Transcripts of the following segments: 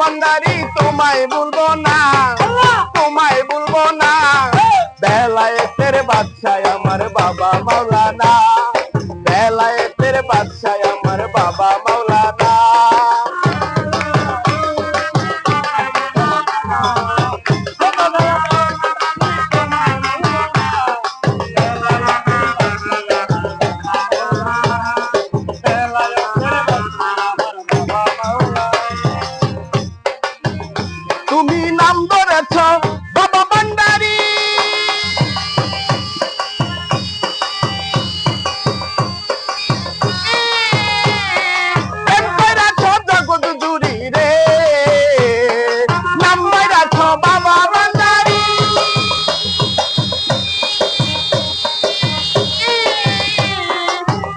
ভান্ডারি তোমায় ভুলবো না, তোমায় ভুলবো না। বেলায়েতের বাদশা আমার বাবা মাওলানা, বেলায়েতের বাদশা আমার বাবা মাওলানা। তুমি নাম ধরেছ বাবা ভান্ডারি, জগৎ জুড়ি রে, নাম ধরেছ বাবা ভান্ডারি।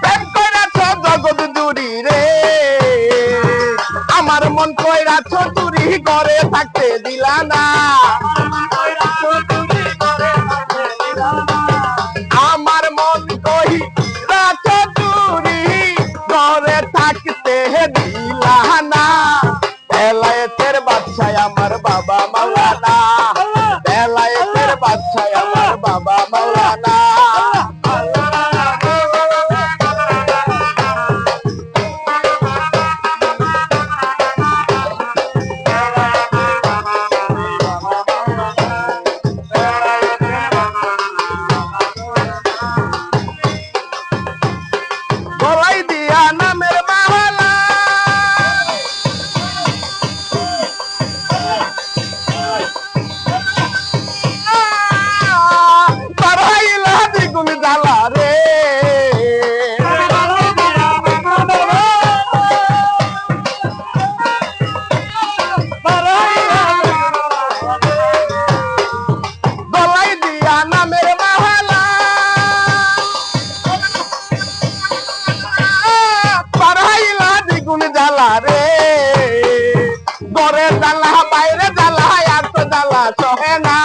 প্রেম করেছ জগৎ জুড়ি রে, আমার মন কইরাছ চুরি করে থাকতে দিলা না, আমার মন কইরাছ চুরি করে থাকতে দিলা না। বেলায়েতের বাদশা আমার বাবা মাওলানা, বেলায়েতের বাদশা আমার বাবা মাওলানা। গলায় দিয়া নামের মালা, বাড়াইলা দ্বিগুণ জ্বালা রে, গলায় দিয়া নামের মালা, বাড়াইলা দ্বিগুণ জ্বালা রে। ঘরে জ্বালা বাইরে জ্বালা আর তো জ্বালা সহে না,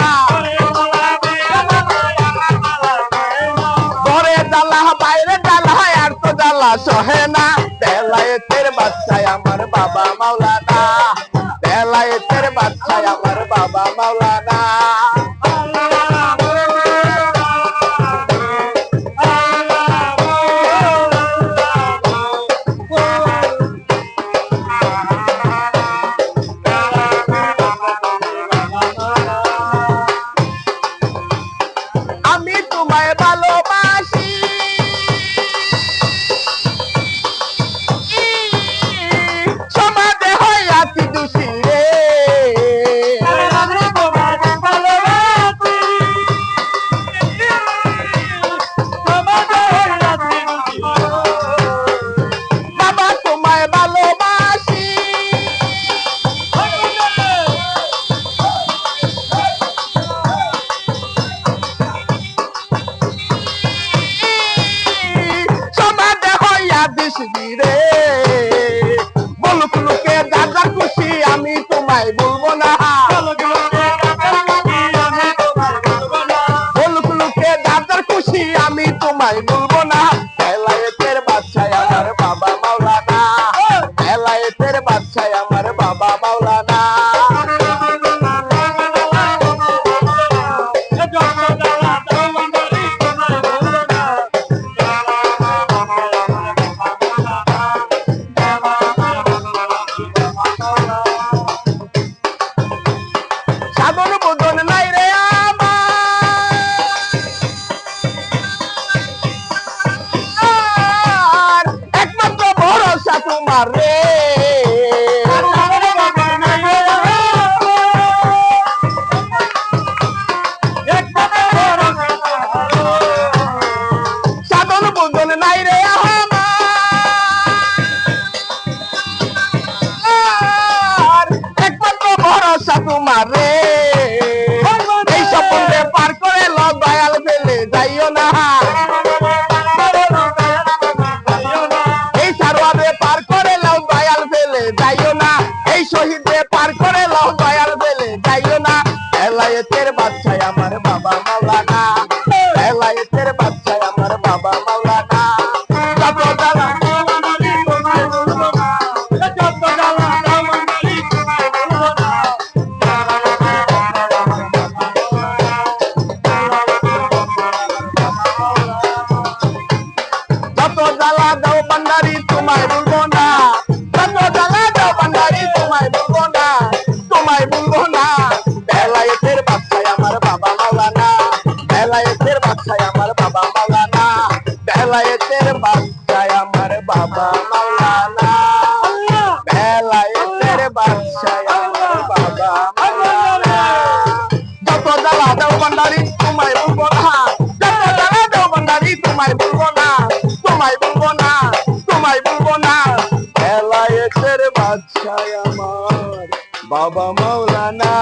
ঘরে জ্বালা বাইরে জ্বালা আর তো জ্বালা সহে না। বেলায়েতের বাদশা আমার বাবা মাওলানা, বেলায়েতের বাদশা আমার বাবা মাওলানা। আমি তোমায় ভালোবাসি, সমাজে হইয়াছি দোষী রে, বাবা তোমায় ভালোবাসি, সমাজে হইয়া দোষী রে। বলুক লোকে যা যা খুশি আমি তোমায় বলবো না, বলুক লোকে যা যা খুশি আমি তোমায় বলবো না। বেলায়েতের বাদশা আমার বাবা মাওলানা, বেলায়েতের বাদশা আমার বাবা মাওলানা। সাধন বোধন নাই রে আমার, একমাত্র ভরসা তোমার রে, সাধন বোধন নাই রে আমার, একমাত্র ভরসা তোমার রে। এই স্বপ্নে পার করে ল দয়াল ফেলে যাইও না, এই সারোয়ারে পার করে ল দয়াল ফেলে যাইও না, এই শহীদে পার করে ল দয়াল ফেলে যাইও না। বেলায়েতের বাদশা আমার বাবা মাওলানা, বেলায়েতের বাদশা আমার বাবা মাওলানা। যত জ্বালা তোমায় বলবো না, যত জ্বালা দাও ভান্ডারি তোমায় বলবো না, তোমায় বলবো না। বেলায়েতের বাদশাহ আমার বাবা মাওলানা, বেলায়েতের বাদশাহ আমার বাবা মাওলানা, বেলায়েতের বাদশাহ আমার বাবা মাওলানা, বেলায়েতের বাদশাহ আমার বাবা মাওলানা। যত জ্বালা দাও ভান্ডারি তোমায় বলবো না, যত জ্বালা দাও ভান্ডারি তোমায় বলবো না, তোমায় বলবো না, তোমায় বলবো না। বেলায়েতের বাদশাহ আমার বাবা মাওলানা।